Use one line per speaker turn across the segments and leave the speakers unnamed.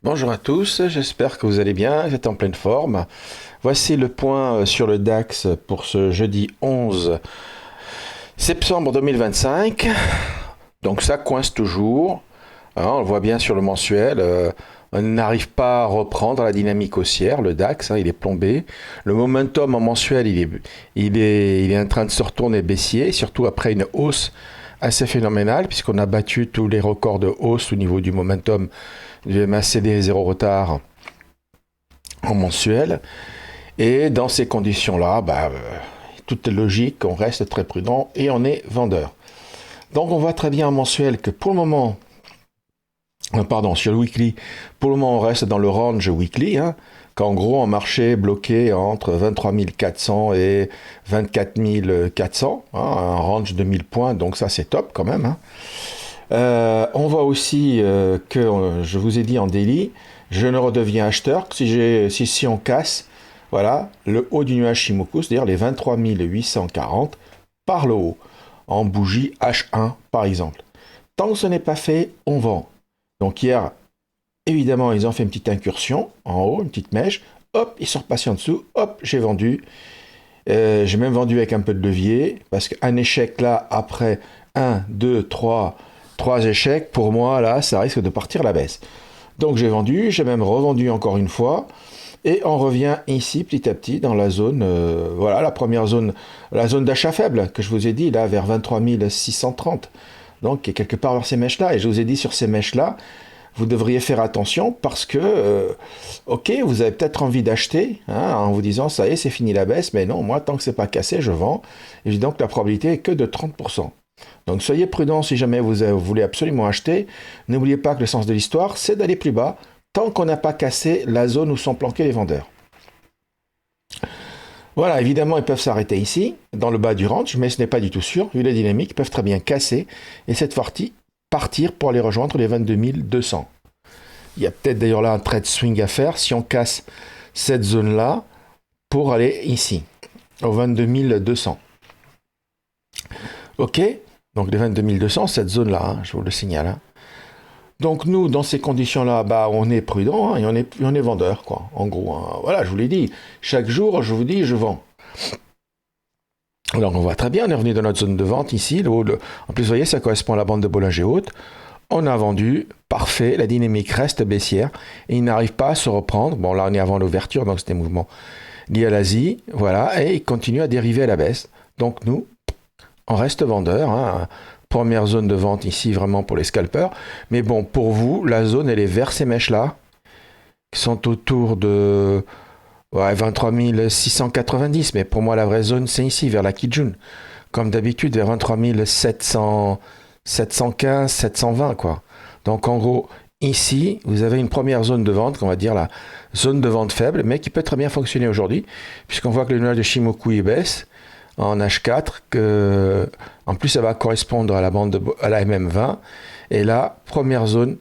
Bonjour à tous, j'espère que vous allez bien, vous êtes en pleine forme. Voici le point sur le DAX pour ce jeudi 11 septembre 2025. Donc ça coince toujours, hein, on le voit bien sur le mensuel. On n'arrive pas à reprendre la dynamique haussière, le DAX, hein, il est plombé. Le momentum en mensuel, il est en train de se retourner baissier, surtout après une hausse assez phénoménale, puisqu'on a battu tous les records de hausse au niveau du momentum du MACD zéro retard en mensuel. Et dans ces conditions-là, tout est logique, on reste très prudent et on est vendeur. Donc on voit très bien en mensuel que pour le moment, pardon, sur le weekly, pour le moment on reste dans le range weekly, hein, qu'en gros un marché bloqué entre 23 400 et 24 400, hein, un range de 1000 points, donc ça c'est top quand même. Hein. On voit aussi que, je vous ai dit en daily, je ne redeviens acheteur que si on casse voilà, le haut du nuage Shimoku, c'est-à-dire les 23 840 par le haut, en bougie H1 par exemple. Tant que ce n'est pas fait, on vend. Donc hier, évidemment, ils ont fait une petite incursion en haut, une petite mèche, hop, ils sont repassés en dessous, hop, j'ai vendu. J'ai même vendu avec un peu de levier, parce qu'un échec là, après un, 2, 3 échecs, pour moi, là, ça risque de partir à la baisse. Donc j'ai vendu, j'ai même revendu encore une fois, et on revient ici petit à petit dans la zone, voilà, la première zone, la zone d'achat faible que je vous ai dit, là, vers 23 630. Donc, qui est quelque part vers ces mèches-là. Et je vous ai dit sur ces mèches-là, vous devriez faire attention parce que, ok, vous avez peut-être envie d'acheter hein, en vous disant, ça y est, c'est fini la baisse, mais non, moi, tant que c'est pas cassé, je vends. Évidemment que la probabilité est que de 30%. Donc soyez prudents si jamais vous voulez absolument acheter. N'oubliez pas que le sens de l'histoire, c'est d'aller plus bas tant qu'on n'a pas cassé la zone où sont planqués les vendeurs. Voilà, évidemment, ils peuvent s'arrêter ici, dans le bas du range, mais ce n'est pas du tout sûr. Vu la dynamique, ils peuvent très bien casser et cette partie partir pour aller rejoindre les 22 200. Il y a peut-être d'ailleurs là un trade swing à faire si on casse cette zone-là pour aller ici, au 22 200. Ok, donc les 22 200, cette zone-là, hein, je vous le signale. Hein. Donc nous, dans ces conditions-là, on est prudent hein, et on est vendeur, quoi. En gros, hein. Voilà, je vous l'ai dit. Chaque jour, je vous dis, je vends. Alors on voit très bien, on est revenu dans notre zone de vente ici. En plus, vous voyez, ça correspond à la bande de Bollinger Haute. On a vendu, parfait, la dynamique reste baissière et il n'arrive pas à se reprendre. Bon, là, on est avant l'ouverture, donc c'était un mouvement lié à l'Asie. Voilà, et il continue à dériver à la baisse. Donc nous, on reste vendeur. Hein. Première zone de vente ici, vraiment pour les scalpers. Mais bon, pour vous, la zone, elle est vers ces mèches-là, qui sont autour de 23 690. Mais pour moi, la vraie zone, c'est ici, vers la Kijun. Comme d'habitude, vers 23 700, 715, 720, quoi. Donc, en gros, ici, vous avez une première zone de vente, qu'on va dire la zone de vente faible, mais qui peut très bien fonctionner aujourd'hui, puisqu'on voit que le nuage de Shimoku il baisse en H4, que en plus ça va correspondre à la bande à la MM20. Et là, première zone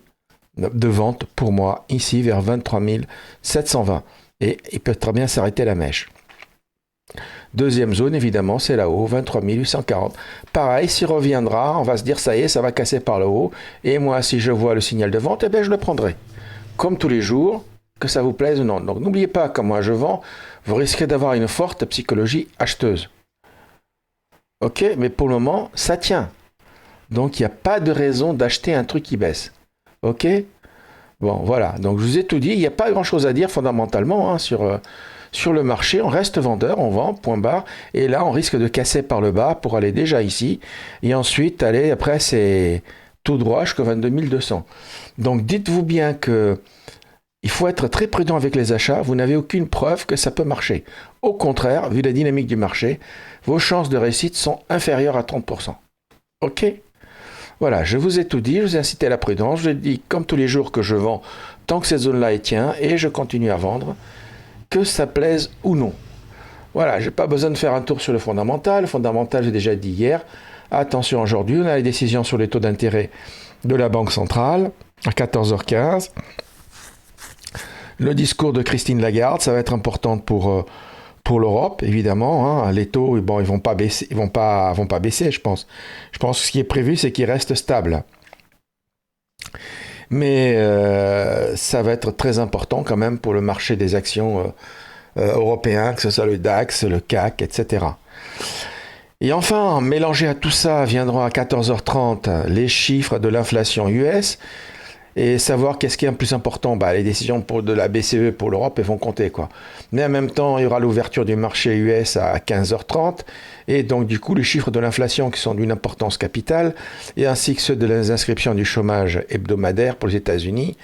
de vente pour moi, ici vers 23 720. Et il peut très bien s'arrêter la mèche. Deuxième zone, évidemment, c'est là-haut, 23 840. Pareil, s'il reviendra, on va se dire, ça y est, ça va casser par le haut. Et moi, si je vois le signal de vente, eh bien, je le prendrai. Comme tous les jours, que ça vous plaise ou non. Donc, n'oubliez pas, comme moi je vends, vous risquez d'avoir une forte psychologie acheteuse. Ok, mais pour le moment, ça tient. Donc, il n'y a pas de raison d'acheter un truc qui baisse. Ok? Bon, voilà. Donc, je vous ai tout dit. Il n'y a pas grand-chose à dire fondamentalement hein, sur le marché. On reste vendeur, on vend, point barre. Et là, on risque de casser par le bas pour aller déjà ici. Et ensuite, aller, après, c'est tout droit jusqu'à 22 200. Donc, dites-vous bien que il faut être très prudent avec les achats. Vous n'avez aucune preuve que ça peut marcher. Au contraire, vu la dynamique du marché, vos chances de réussite sont inférieures à 30%. Ok? Voilà, je vous ai tout dit, je vous ai incité à la prudence, je vous ai dit comme tous les jours que je vends tant que cette zone-là est tient et je continue à vendre, que ça plaise ou non. Voilà, je n'ai pas besoin de faire un tour sur le fondamental. Le fondamental, j'ai déjà dit hier. Attention, aujourd'hui, on a les décisions sur les taux d'intérêt de la Banque centrale à 14h15. Le discours de Christine Lagarde, ça va être important pour l'Europe, évidemment. Hein. Les taux, bon, ils vont pas baisser, vont pas baisser, je pense. Je pense que ce qui est prévu, c'est qu'ils restent stables. Mais ça va être très important quand même pour le marché des actions européen, que ce soit le DAX, le CAC, etc. Et enfin, mélangé à tout ça, viendront à 14h30 les chiffres de l'inflation US et savoir qu'est-ce qui est le plus important. Les décisions de la BCE pour l'Europe, elles vont compter, quoi. Mais en même temps, il y aura l'ouverture du marché US à 15h30 et donc du coup les chiffres de l'inflation qui sont d'une importance capitale et ainsi que ceux de les inscriptions du chômage hebdomadaire pour les États-Unis.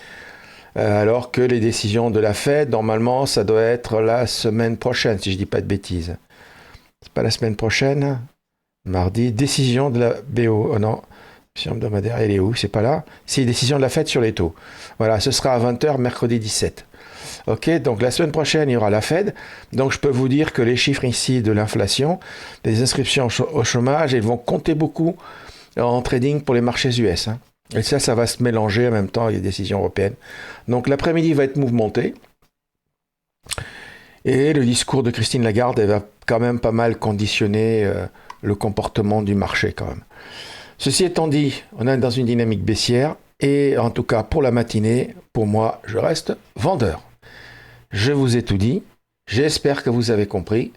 Alors que les décisions de la Fed, normalement, ça doit être la semaine prochaine, si je ne dis pas de bêtises. C'est pas la semaine prochaine, mardi, décision de la BO. Oh non, décision hebdomadaire, elle est où? C'est pas là. C'est décision de la Fed sur les taux. Voilà, ce sera à 20h, mercredi 17. Ok, donc la semaine prochaine, il y aura la Fed. Donc je peux vous dire que les chiffres ici de l'inflation, des inscriptions au chômage, ils vont compter beaucoup en trading pour les marchés US. Et ça va se mélanger en même temps avec les décisions européennes. Donc l'après-midi va être mouvementé. Et le discours de Christine Lagarde, elle va quand même pas mal conditionner le comportement du marché quand même. Ceci étant dit, on est dans une dynamique baissière. Et en tout cas, pour la matinée, pour moi, je reste vendeur. Je vous ai tout dit. J'espère que vous avez compris.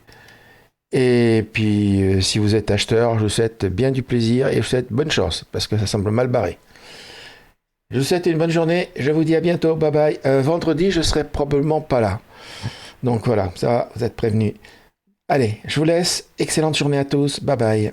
Et puis, si vous êtes acheteur, je vous souhaite bien du plaisir et je vous souhaite bonne chance, parce que ça semble mal barré. Je vous souhaite une bonne journée. Je vous dis à bientôt. Bye bye. Vendredi, je serai probablement pas là. Donc voilà, ça, vous êtes prévenus. Allez, je vous laisse. Excellente journée à tous. Bye bye.